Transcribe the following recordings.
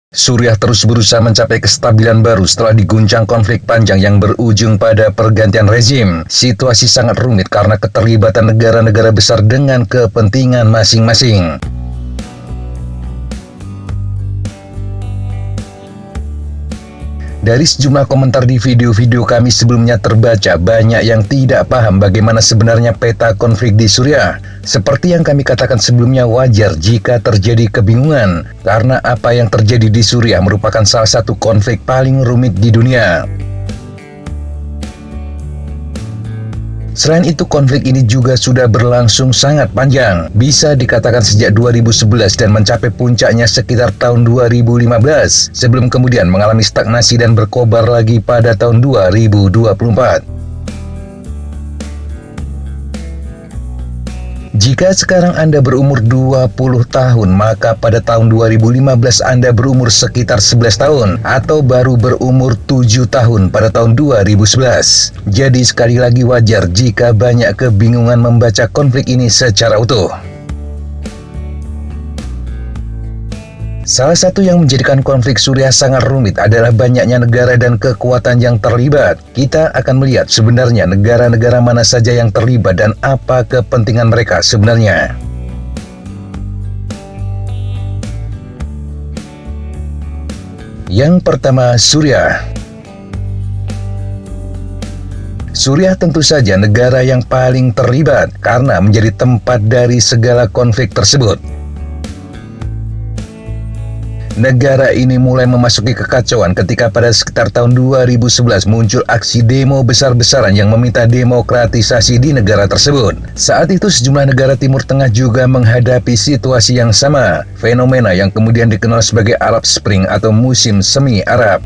Suriah terus berusaha mencapai kestabilan baru setelah diguncang konflik panjang yang berujung pada pergantian rezim. Situasi sangat rumit karena keterlibatan negara-negara besar dengan kepentingan masing-masing. Dari sejumlah komentar di video-video kami sebelumnya terbaca, banyak yang tidak paham bagaimana sebenarnya peta konflik di Suriah. Seperti yang kami katakan sebelumnya, wajar jika terjadi kebingungan, karena apa yang terjadi di Suriah merupakan salah satu konflik paling rumit di dunia. Selain itu, konflik ini juga sudah berlangsung sangat panjang, bisa dikatakan sejak 2011 dan mencapai puncaknya sekitar tahun 2015, sebelum kemudian mengalami stagnasi dan berkobar lagi pada tahun 2024. Jika sekarang Anda berumur 20 tahun, maka pada tahun 2015 Anda berumur sekitar 11 tahun, atau baru berumur 7 tahun pada tahun 2011. Jadi sekali lagi wajar jika banyak kebingungan membaca konflik ini secara utuh. Salah satu yang menjadikan konflik Suriah sangat rumit adalah banyaknya negara dan kekuatan yang terlibat. Kita akan melihat sebenarnya negara-negara mana saja yang terlibat dan apa kepentingan mereka sebenarnya. Yang pertama, Suriah. Suriah tentu saja negara yang paling terlibat karena menjadi tempat dari segala konflik tersebut. Negara ini mulai memasuki kekacauan ketika pada sekitar tahun 2011 muncul aksi demo besar-besaran yang meminta demokratisasi di negara tersebut. Saat itu sejumlah negara Timur Tengah juga menghadapi situasi yang sama, fenomena yang kemudian dikenal sebagai Arab Spring atau musim semi Arab.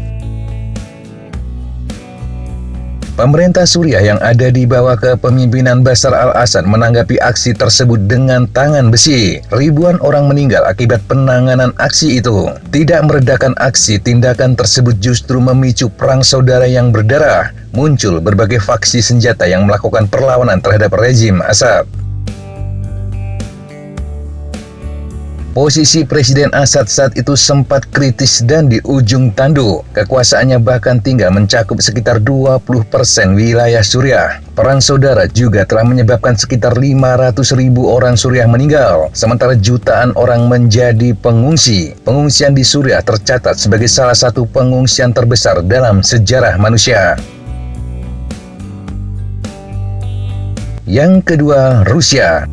Pemerintah Suriah yang ada di bawah kepemimpinan Bashar al-Assad menanggapi aksi tersebut dengan tangan besi. Ribuan orang meninggal akibat penanganan aksi itu. Tidak meredakan aksi, tindakan tersebut justru memicu perang saudara yang berdarah. Muncul berbagai faksi senjata yang melakukan perlawanan terhadap rezim Assad. Posisi Presiden Assad saat itu sempat kritis dan di ujung tanduk. Kekuasaannya bahkan tinggal mencakup sekitar 20% wilayah Suriah. Perang saudara juga telah menyebabkan sekitar 500.000 orang Suriah meninggal, sementara jutaan orang menjadi pengungsi. Pengungsian di Suriah tercatat sebagai salah satu pengungsian terbesar dalam sejarah manusia. Yang kedua, Rusia.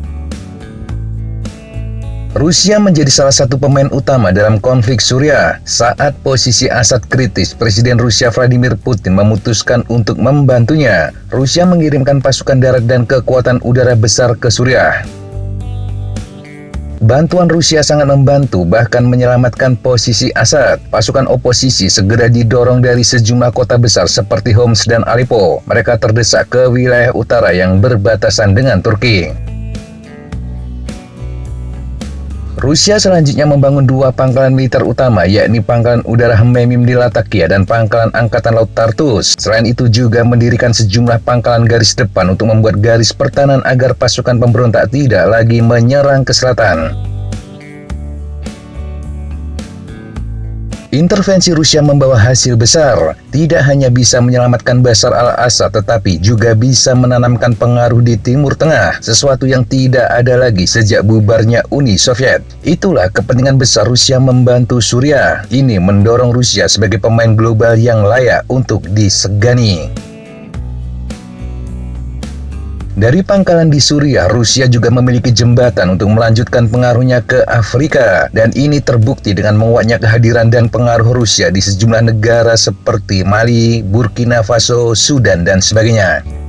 Rusia menjadi salah satu pemain utama dalam konflik Suriah. Saat posisi Assad kritis, Presiden Rusia Vladimir Putin memutuskan untuk membantunya. Rusia mengirimkan pasukan darat dan kekuatan udara besar ke Suriah. Bantuan Rusia sangat membantu, bahkan menyelamatkan posisi Assad. Pasukan oposisi segera didorong dari sejumlah kota besar seperti Homs dan Aleppo. Mereka terdesak ke wilayah utara yang berbatasan dengan Turki. Rusia selanjutnya membangun dua pangkalan militer utama, yakni pangkalan udara Hmeimim di Latakia dan pangkalan angkatan laut Tartus. Selain itu juga mendirikan sejumlah pangkalan garis depan untuk membuat garis pertahanan agar pasukan pemberontak tidak lagi menyerang ke selatan. Intervensi Rusia membawa hasil besar, tidak hanya bisa menyelamatkan Bashar al-Assad, tetapi juga bisa menanamkan pengaruh di Timur Tengah, sesuatu yang tidak ada lagi sejak bubarnya Uni Soviet. Itulah kepentingan besar Rusia membantu Suriah. Ini mendorong Rusia sebagai pemain global yang layak untuk disegani. Dari pangkalan di Suriah, Rusia juga memiliki jembatan untuk melanjutkan pengaruhnya ke Afrika. Dan ini terbukti dengan menguatnya kehadiran dan pengaruh Rusia di sejumlah negara seperti Mali, Burkina Faso, Sudan, dan sebagainya.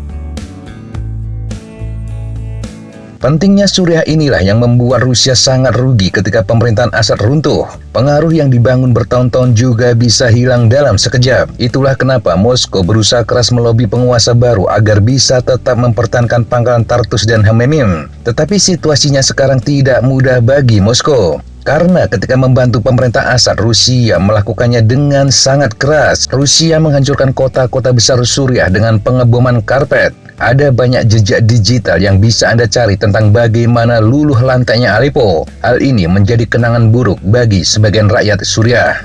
Pentingnya Suriah inilah yang membuat Rusia sangat rugi ketika pemerintahan Assad runtuh. Pengaruh yang dibangun bertahun-tahun juga bisa hilang dalam sekejap. Itulah kenapa Moskow berusaha keras melobi penguasa baru agar bisa tetap mempertahankan pangkalan Tartus dan Hmeimim. Tetapi situasinya sekarang tidak mudah bagi Moskow. Karena ketika membantu pemerintah Assad, Rusia melakukannya dengan sangat keras. Rusia menghancurkan kota-kota besar Suriah dengan pengeboman karpet. Ada banyak jejak digital yang bisa Anda cari tentang bagaimana luluh lantainya Aleppo. Hal ini menjadi kenangan buruk bagi sebagian rakyat Suriah.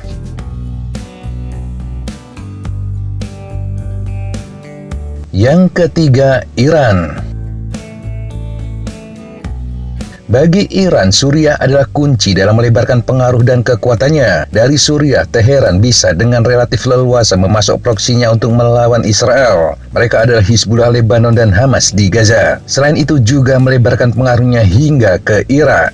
Yang ketiga, Iran. Bagi Iran, Suriah adalah kunci dalam melebarkan pengaruh dan kekuatannya. Dari Suriah, Teheran bisa dengan relatif leluasa memasok proksinya untuk melawan Israel. Mereka adalah Hizbullah Lebanon dan Hamas di Gaza. Selain itu juga melebarkan pengaruhnya hingga ke Irak.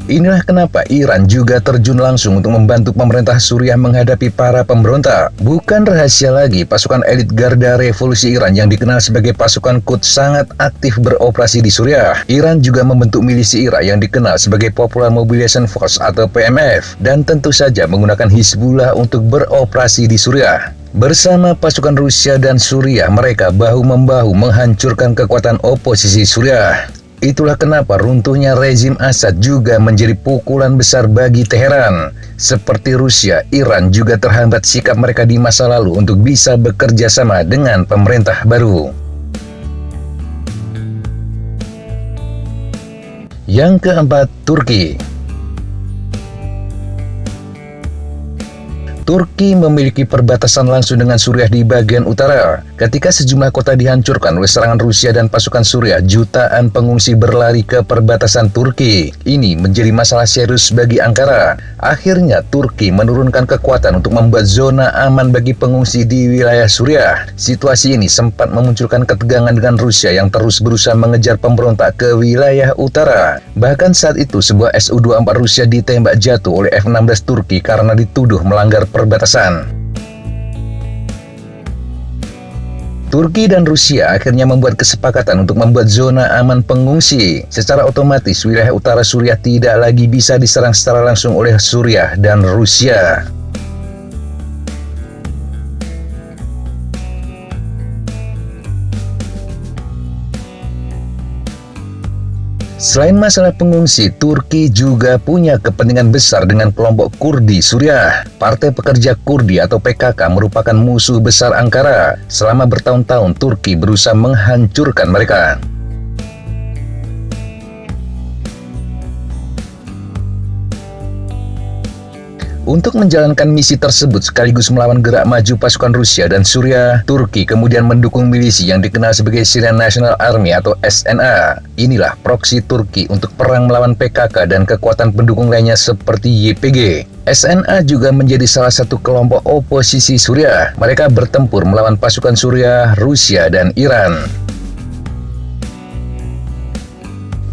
Inilah kenapa Iran juga terjun langsung untuk membantu pemerintah Suriah menghadapi para pemberontak. Bukan rahasia lagi, pasukan elit Garda Revolusi Iran yang dikenal sebagai pasukan Quds sangat aktif beroperasi di Suriah. Iran juga membentuk milisi Irak yang dikenal sebagai Popular Mobilization Force atau PMF, dan tentu saja menggunakan Hizbullah untuk beroperasi di Suriah. Bersama pasukan Rusia dan Suriah, mereka bahu-membahu menghancurkan kekuatan oposisi Suriah. Itulah kenapa runtuhnya rezim Assad juga menjadi pukulan besar bagi Teheran. Seperti Rusia, Iran juga terhambat sikap mereka di masa lalu untuk bisa bekerja sama dengan pemerintah baru. Yang keempat, Turki. Turki memiliki perbatasan langsung dengan Suriah di bagian utara. Ketika sejumlah kota dihancurkan oleh serangan Rusia dan pasukan Suriah, jutaan pengungsi berlari ke perbatasan Turki. Ini menjadi masalah serius bagi Ankara. Akhirnya, Turki menurunkan kekuatan untuk membuat zona aman bagi pengungsi di wilayah Suriah. Situasi ini sempat memunculkan ketegangan dengan Rusia yang terus berusaha mengejar pemberontak ke wilayah utara. Bahkan saat itu, sebuah Su-24 Rusia ditembak jatuh oleh F-16 Turki karena dituduh melanggar perbatasan. Turki dan Rusia akhirnya membuat kesepakatan untuk membuat zona aman pengungsi. Secara otomatis, wilayah utara Suriah tidak lagi bisa diserang secara langsung oleh Suriah dan Rusia. Selain masalah pengungsi, Turki juga punya kepentingan besar dengan kelompok Kurdi Suriah. Partai Pekerja Kurdi atau PKK merupakan musuh besar Ankara. Selama bertahun-tahun, Turki berusaha menghancurkan mereka. Untuk menjalankan misi tersebut sekaligus melawan gerak maju pasukan Rusia dan Suriah, Turki kemudian mendukung milisi yang dikenal sebagai Syrian National Army atau SNA. Inilah proksi Turki untuk perang melawan PKK dan kekuatan pendukung lainnya seperti YPG. SNA juga menjadi salah satu kelompok oposisi Suriah. Mereka bertempur melawan pasukan Suriah, Rusia, dan Iran.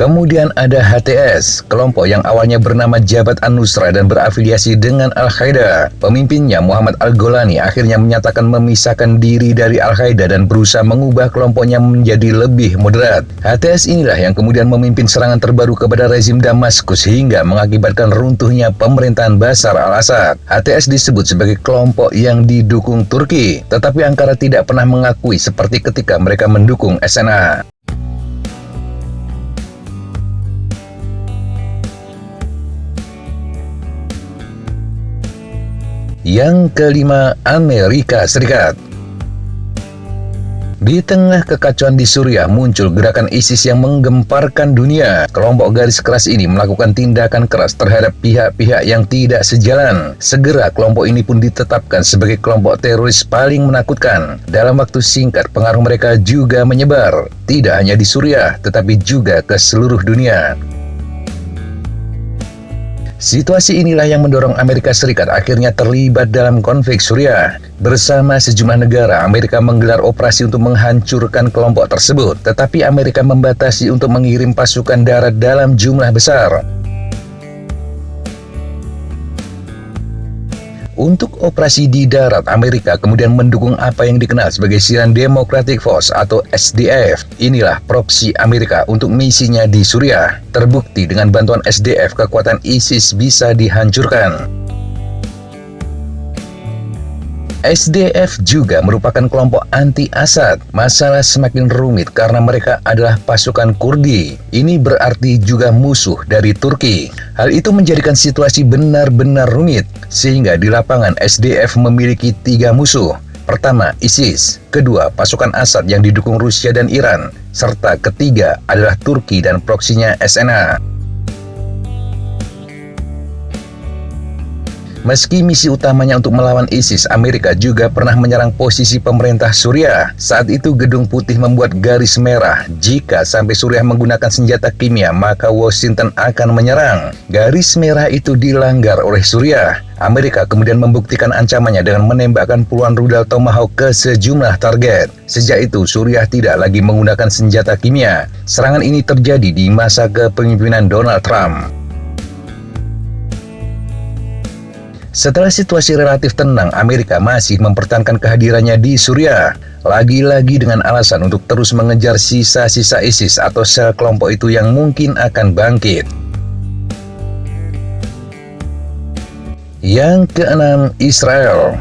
Kemudian ada HTS, kelompok yang awalnya bernama Jabhat an-Nusra dan berafiliasi dengan Al-Qaeda. Pemimpinnya Muhammad Al-Golani akhirnya menyatakan memisahkan diri dari Al-Qaeda dan berusaha mengubah kelompoknya menjadi lebih moderat. HTS inilah yang kemudian memimpin serangan terbaru kepada rezim Damaskus hingga mengakibatkan runtuhnya pemerintahan Bashar al-Assad. HTS disebut sebagai kelompok yang didukung Turki, tetapi Ankara tidak pernah mengakui seperti ketika mereka mendukung SNA. Yang kelima, Amerika Serikat. Di tengah kekacauan di Suriah muncul gerakan ISIS yang menggemparkan dunia. Kelompok garis keras ini melakukan tindakan keras terhadap pihak-pihak yang tidak sejalan. Segera kelompok ini pun ditetapkan sebagai kelompok teroris paling menakutkan. Dalam waktu singkat pengaruh mereka juga menyebar, tidak hanya di Suriah tetapi juga ke seluruh dunia. Situasi inilah yang mendorong Amerika Serikat akhirnya terlibat dalam konflik Suriah. Bersama sejumlah negara, Amerika menggelar operasi untuk menghancurkan kelompok tersebut. Tetapi Amerika membatasi untuk mengirim pasukan darat dalam jumlah besar. Untuk operasi di darat, Amerika kemudian mendukung apa yang dikenal sebagai Syrian Democratic Force atau SDF. Inilah proksi Amerika untuk misinya di Suriah. Terbukti dengan bantuan SDF, kekuatan ISIS bisa dihancurkan. SDF juga merupakan kelompok anti-Assad. Masalah semakin rumit karena mereka adalah pasukan Kurdi. Ini berarti juga musuh dari Turki. Hal itu menjadikan situasi benar-benar rumit, sehingga di lapangan SDF memiliki 3 musuh. Pertama, ISIS. Kedua, pasukan Assad yang didukung Rusia dan Iran. Serta ketiga adalah Turki dan proksinya SNA. Meski misi utamanya untuk melawan ISIS, Amerika juga pernah menyerang posisi pemerintah Suriah. Saat itu Gedung Putih membuat garis merah. Jika sampai Suriah menggunakan senjata kimia, maka Washington akan menyerang. Garis merah itu dilanggar oleh Suriah. Amerika kemudian membuktikan ancamannya dengan menembakkan puluhan rudal Tomahawk ke sejumlah target. Sejak itu, Suriah tidak lagi menggunakan senjata kimia. Serangan ini terjadi di masa kepemimpinan Donald Trump. Setelah situasi relatif tenang, Amerika masih mempertahankan kehadirannya di Suriah. Lagi-lagi dengan alasan untuk terus mengejar sisa-sisa ISIS atau sel kelompok itu yang mungkin akan bangkit. Yang keenam, Israel.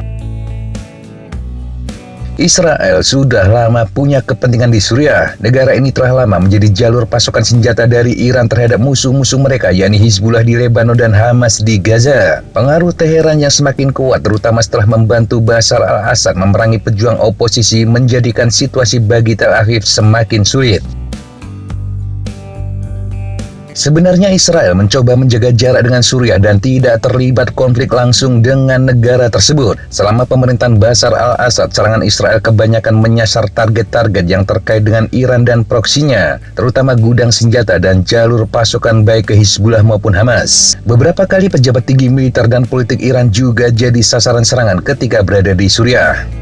Israel sudah lama punya kepentingan di Suriah. Negara ini telah lama menjadi jalur pasokan senjata dari Iran terhadap musuh-musuh mereka, yakni Hizbullah di Lebanon dan Hamas di Gaza. Pengaruh Teheran yang semakin kuat, terutama setelah membantu Bashar al-Assad memerangi pejuang oposisi, menjadikan situasi bagi Tel Aviv semakin sulit. Sebenarnya Israel mencoba menjaga jarak dengan Suriah dan tidak terlibat konflik langsung dengan negara tersebut. Selama pemerintahan Bashar al-Assad, serangan Israel kebanyakan menyasar target-target yang terkait dengan Iran dan proksinya, terutama gudang senjata dan jalur pasokan baik ke Hizbullah maupun Hamas. Beberapa kali pejabat tinggi militer dan politik Iran juga jadi sasaran serangan ketika berada di Suriah.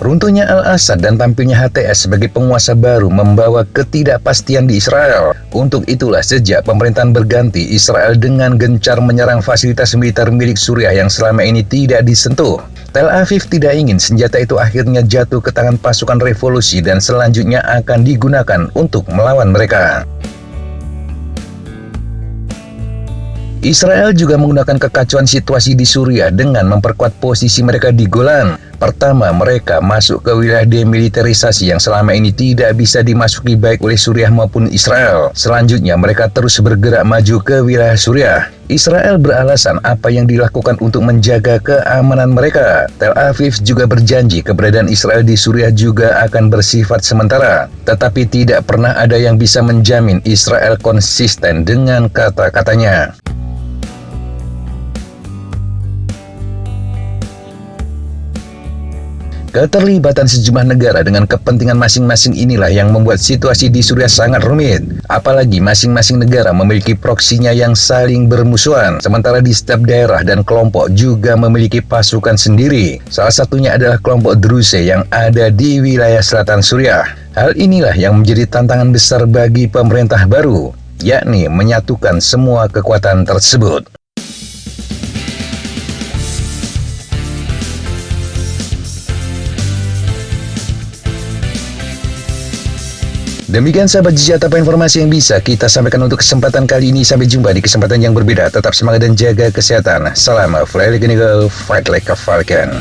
Runtuhnya al-Assad dan tampilnya HTS sebagai penguasa baru membawa ketidakpastian di Israel. Untuk itulah sejak pemerintahan berganti, Israel dengan gencar menyerang fasilitas militer milik Suriah yang selama ini tidak disentuh. Tel Aviv tidak ingin senjata itu akhirnya jatuh ke tangan pasukan revolusi dan selanjutnya akan digunakan untuk melawan mereka. Israel juga menggunakan kekacauan situasi di Suriah dengan memperkuat posisi mereka di Golan. Pertama, mereka masuk ke wilayah demilitarisasi yang selama ini tidak bisa dimasuki baik oleh Suriah maupun Israel. Selanjutnya, mereka terus bergerak maju ke wilayah Suriah. Israel beralasan apa yang dilakukan untuk menjaga keamanan mereka. Tel Aviv juga berjanji keberadaan Israel di Suriah juga akan bersifat sementara. Tetapi tidak pernah ada yang bisa menjamin Israel konsisten dengan kata-katanya. Keterlibatan sejumlah negara dengan kepentingan masing-masing inilah yang membuat situasi di Suriah sangat rumit. Apalagi masing-masing negara memiliki proksinya yang saling bermusuhan. Sementara di setiap daerah dan kelompok juga memiliki pasukan sendiri. Salah satunya adalah kelompok Druze yang ada di wilayah selatan Suriah. Hal inilah yang menjadi tantangan besar bagi pemerintah baru, yakni menyatukan semua kekuatan tersebut. Demikian sahabat Jejak informasi yang bisa kita sampaikan untuk kesempatan kali ini. Sampai jumpa di kesempatan yang berbeda. Tetap semangat dan jaga kesehatan. Salam Fly Like an Eagle, Fight Like a Falcon.